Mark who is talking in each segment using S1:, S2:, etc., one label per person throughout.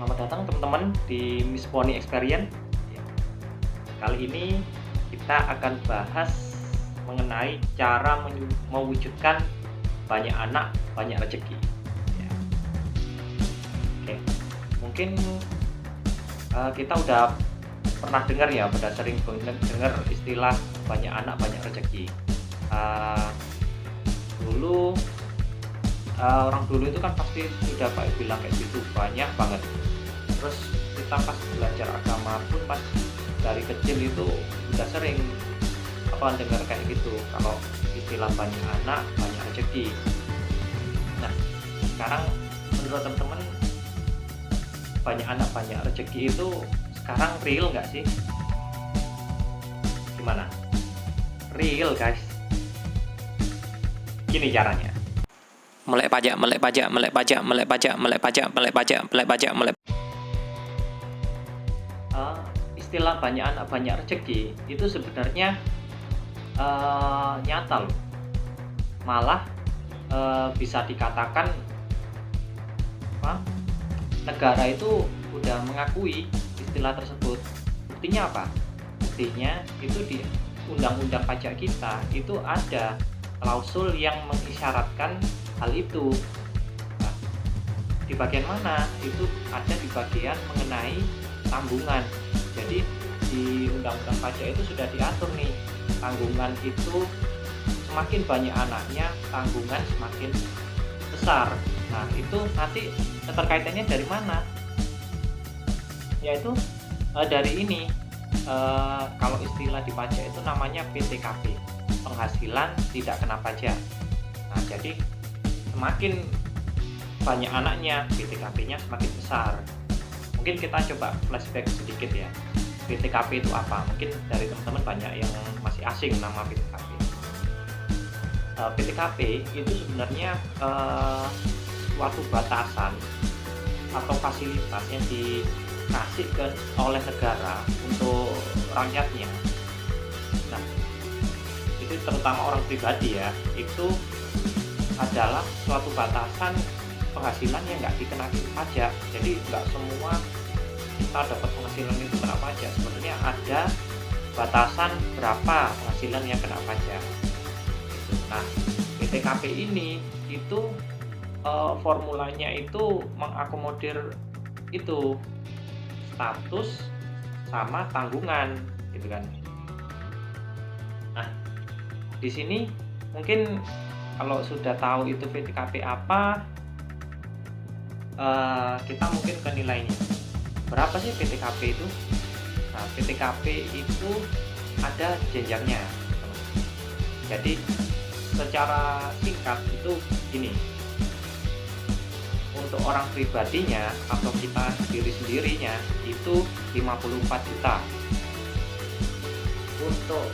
S1: Selamat datang teman-teman di Miss Pony Experience. Ya, kali ini kita akan bahas mengenai cara mewujudkan banyak anak, banyak rezeki. Ya. Oke, mungkin kita udah pernah dengar ya, pada sering dengar istilah banyak anak, banyak rezeki. Dulu orang dulu itu kan pasti sudah bilang kayak gitu, banyak banget. Terus kita pas belajar agama pun pas dari kecil itu udah sering dengar kayak gitu, kalau istilah banyak anak banyak rezeki. Nah, sekarang menurut teman-teman banyak anak banyak rezeki itu sekarang real nggak sih? Gimana? Real guys. Gini caranya.
S2: Melek pajak.
S1: Istilah banyak anak banyak rezeki itu sebenarnya nyata loh. Malah bisa dikatakan negara itu udah mengakui istilah tersebut. Buktinya apa? Buktinya itu di undang-undang pajak kita itu ada klausul yang mengisyaratkan hal itu. Nah, di bagian mana? Itu ada di bagian mengenai tanggungan. Jadi di undang-undang pajak itu sudah diatur nih, tanggungan itu semakin banyak anaknya, tanggungan semakin besar. Nah, itu nanti keterkaitannya dari mana? Yaitu dari ini, kalau istilah di pajak itu namanya PTKP, penghasilan tidak kena pajak. Nah, jadi semakin banyak anaknya, PTKP-nya semakin besar. Mungkin kita coba flashback sedikit ya. PTKP itu apa? Mungkin dari teman-teman banyak yang masih asing nama PTKP. PTKP itu sebenarnya suatu batasan atau fasilitas yang dikasih oleh negara untuk rakyatnya. Nah, itu terutama orang pribadi ya, itu adalah suatu batasan penghasilan yang nggak dikenakan pajak. Jadi nggak semua kita dapat penghasilan itu kena pajak. Sebenarnya ada batasan berapa penghasilan yang kena pajak. Nah, PTKP ini itu formulanya itu mengakomodir itu status sama tanggungan, gitu kan. Nah, di sini mungkin kalau sudah tahu itu PTKP apa, kita mungkin ke nilainya. Berapa sih PTKP itu? Nah, PTKP itu ada jenjangnya. Jadi secara singkat itu gini, untuk orang pribadinya atau kita sendirinya itu 54 juta. Untuk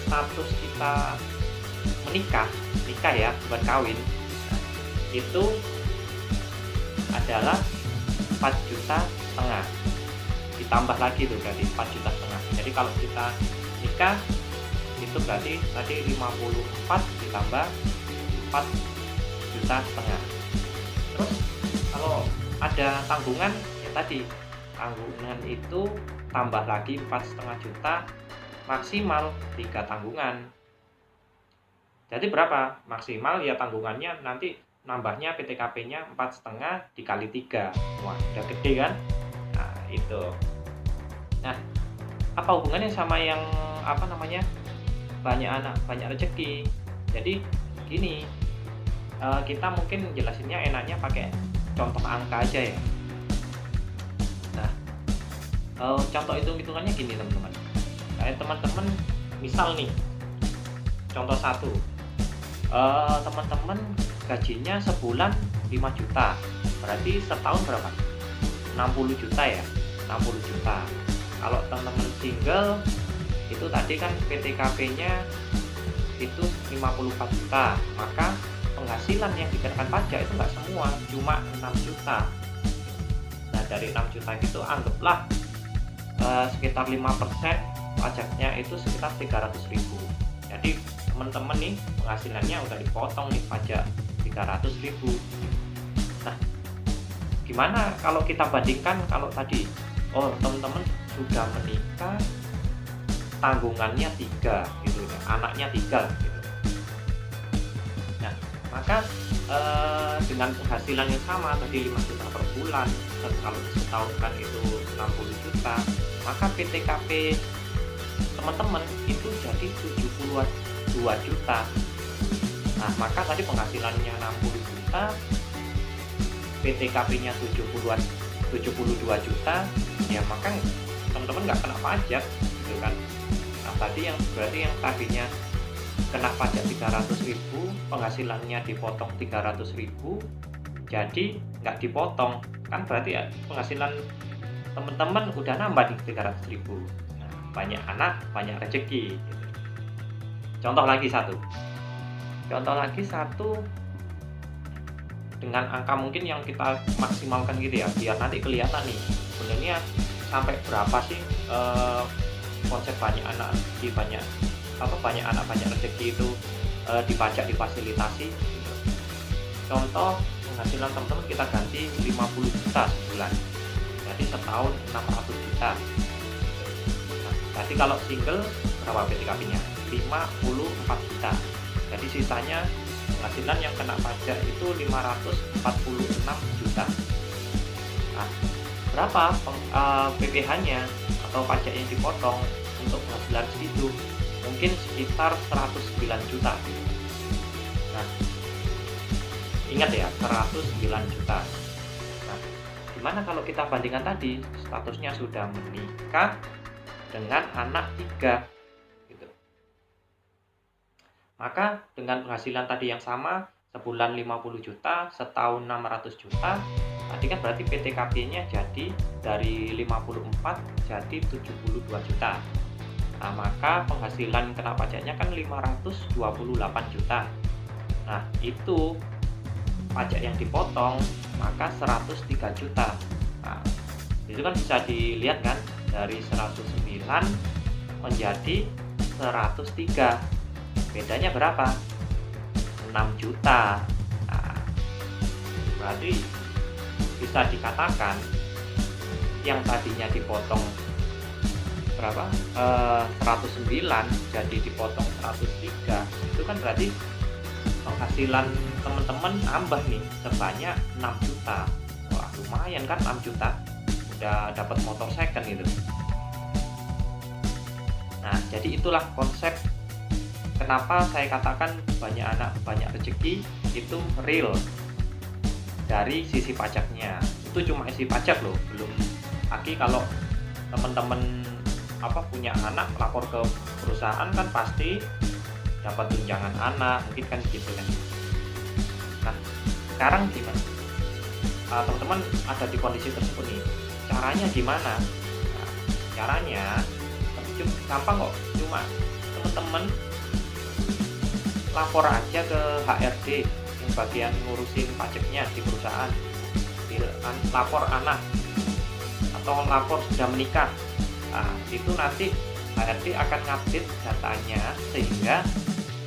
S1: status kita menikah ya, bukan kawin, itu adalah 4,5 juta, ditambah lagi tuh berarti 4,5 juta. Jadi kalau kita nikah itu berarti tadi 54 ditambah 4,5 juta. Terus kalau ada tanggungan ya tadi, tanggungan itu tambah lagi 4,5 juta, maksimal 3 tanggungan. Jadi berapa maksimal ya tanggungannya, nanti nambahnya PTKP-nya 4,5 dikali 3. Wah, udah gede kan? Nah, itu. Nah, apa hubungannya sama yang banyak anak banyak rezeki? Jadi gini, kita mungkin jelasinnya enaknya pakai contoh angka aja ya. Nah, contoh hitungannya gini teman-teman. Kayak teman-teman misal nih, contoh 1, teman-teman gajinya sebulan 5 juta, berarti setahun berapa? 60 juta ya, 60 juta. Kalau teman-teman single itu tadi kan PTKP-nya itu 54 juta, maka penghasilan yang dikenakan pajak itu nggak semua, cuma 6 juta. Nah, dari 6 juta itu anggaplah sekitar 5% pajaknya itu sekitar 300.000. Jadi teman-teman nih penghasilannya udah dipotong nih pajak 300.000. Nah, gimana kalau kita bandingkan kalau tadi, oh teman-teman sudah menikah, tanggungannya 3 gitu ya, anaknya 3 gitu. Nah, maka dengan penghasilan yang sama tadi 5 juta per bulan, kalau setahun kan itu 60 juta, maka PTKP teman-teman itu jadi 72 juta. Nah, maka tadi penghasilannya 60 juta, PTKP-nya 72 juta, ya maka teman-teman nggak kena pajak gitu kan. Nah, tadi yang berarti yang tadinya kena pajak 300.000, penghasilannya dipotong 300.000, jadi nggak dipotong, kan berarti ya penghasilan teman-teman udah nambah di 300.000. Nah, banyak anak, banyak rezeki gitu. Contoh lagi satu, dengan angka mungkin yang kita maksimalkan gitu ya, biar nanti kelihatan nih sebenarnya sampai berapa sih konsep banyak anak rezeki, banyak anak banyak rezeki itu dipajak, difasilitasi gitu. Contoh penghasilan teman-teman kita ganti 50 juta sebulan, jadi setahun 600 juta. Nah, jadi kalau single berapa PTKP-nya? 54 juta. Jadi sisanya penghasilan yang kena pajak itu 546 juta. Nah, berapa PPh-nya atau pajak yang dipotong untuk penghasilan segitu? Mungkin sekitar 109 juta. Nah, ingat ya, 109 juta. Nah, gimana kalau kita bandingkan tadi, statusnya sudah menikah dengan anak 3 gitu. Maka dengan penghasilan tadi yang sama, sebulan 50 juta, setahun 600 juta, tadi kan berarti PTKP-nya jadi dari 54 jadi 72 juta. Nah, maka penghasilan kena pajaknya kan 528 juta. Nah, itu pajak yang dipotong maka 103 juta. Nah, itu kan bisa dilihat kan dari 109 menjadi 103. Bedanya berapa? 6 juta. Nah, berarti bisa dikatakan yang tadinya dipotong berapa? 109 jadi dipotong 103, itu kan berarti penghasilan teman-teman nambah nih sebanyak 6 juta. Wah, lumayan kan 6 juta, udah dapat motor second gitu. Nah, jadi itulah konsep kenapa saya katakan banyak anak banyak rezeki itu real dari sisi pajaknya. Itu cuma isi pajak loh, belum lagi kalau teman-teman punya anak lapor ke perusahaan kan pasti dapat tunjangan anak, mungkin kan gitu kan. Nah, sekarang gimana? Teman-teman ada di kondisi tersebut nih, caranya gimana? Nah, caranya gampang kok, cuma teman-teman lapor aja ke HRD yang bagian ngurusin pajaknya di perusahaan, lapor anak atau lapor sudah menikah. Nah, itu nanti HRD akan ngupdate datanya sehingga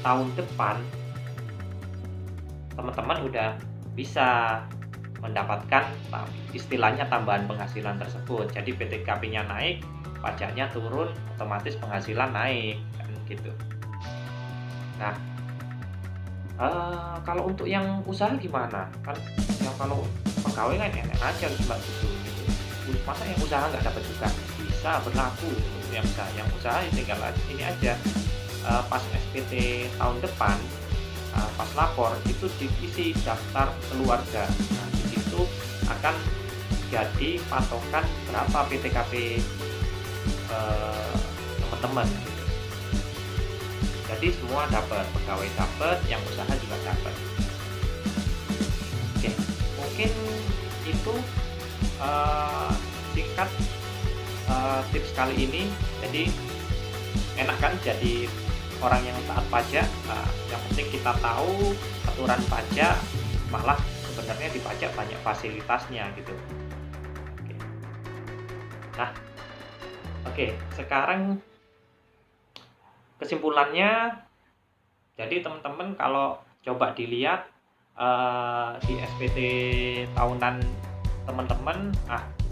S1: tahun depan teman-teman udah bisa mendapatkan istilahnya tambahan penghasilan tersebut. Jadi PTKP-nya naik, pajaknya turun, otomatis penghasilan naik kan gitu. Nah, kalau untuk yang usaha gimana? Kan yang kalau pegawai kan enak aja mbak gitu. Masa yang usaha nggak dapat juga? Bisa berlaku untuk yang usaha tinggal ini aja, pas SPT tahun depan, pas lapor itu diisi daftar keluarga. Nah, di situ akan jadi patokan berapa PTKP teman-teman. Jadi semua dapat, pegawai dapat, yang usaha juga dapat. Oke, mungkin itu singkat tips kali ini. Jadi enak kan jadi orang yang taat pajak. Yang penting kita tahu aturan pajak, malah sebenarnya di pajak banyak fasilitasnya gitu. Oke. Nah, oke, sekarang kesimpulannya, jadi teman-teman kalau coba dilihat di SPT tahunan teman-teman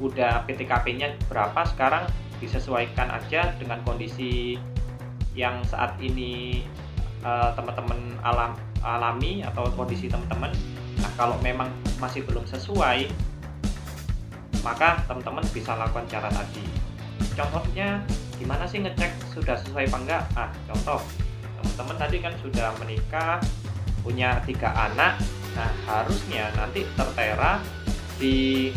S1: udah PTKP-nya berapa sekarang, disesuaikan aja dengan kondisi yang saat ini teman-teman alami atau kondisi teman-teman. Nah, kalau memang masih belum sesuai, maka teman-teman bisa lakukan cara tadi. Contohnya gimana sih ngecek sudah sesuai apa enggak? Contoh teman-teman tadi kan sudah menikah, punya 3 anak. Nah, harusnya nanti tertera di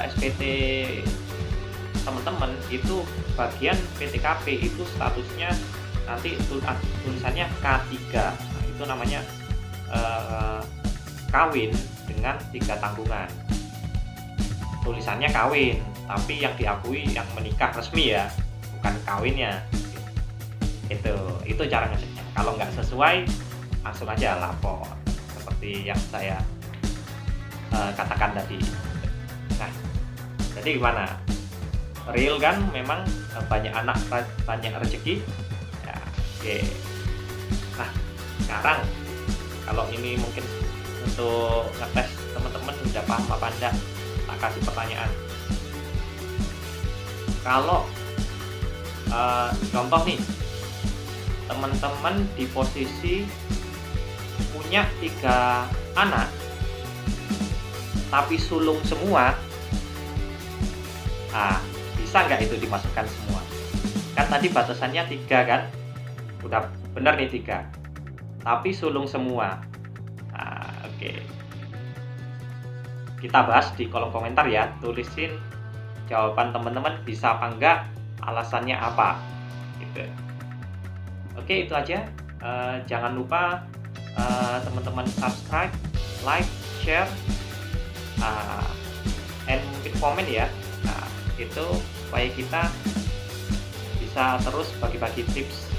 S1: SPT teman-teman itu bagian PTKP itu statusnya nanti tulisannya K3. Nah, itu namanya kawin dengan 3 tanggungan. Tulisannya kawin, tapi yang diakui yang menikah resmi ya, bukan kawinnya. Itu cara ngeceknya. Kalau nggak sesuai, langsung aja lapor seperti yang saya katakan tadi. Nah, jadi gimana? Real kan memang banyak anak banyak rezeki ya. Oke. Nah, sekarang kalau ini mungkin untuk ngetes teman-teman udah paham apa enggak, tak kasih pertanyaan. Kalau contoh nih, teman-teman di posisi punya 3 anak tapi sulung semua, bisa nggak itu dimasukkan semua? Kan tadi batasannya 3 kan, udah benar nih 3 tapi sulung semua. Oke. Kita bahas di kolom komentar ya, tulisin jawaban teman-teman bisa apa enggak, alasannya apa gitu. Oke, itu aja. Jangan lupa teman-teman subscribe, like, share, and mungkin komen ya. Itu supaya kita bisa terus bagi-bagi tips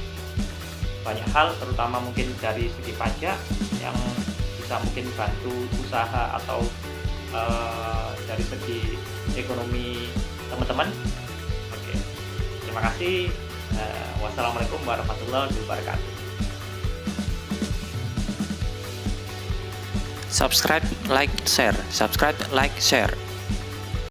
S1: banyak hal, terutama mungkin dari segi pajak yang bisa mungkin bantu usaha atau dari segi ekonomi teman-teman. Oke, terima kasih. Wassalamualaikum warahmatullahi wabarakatuh.
S2: Subscribe, like, share. Subscribe, like, share.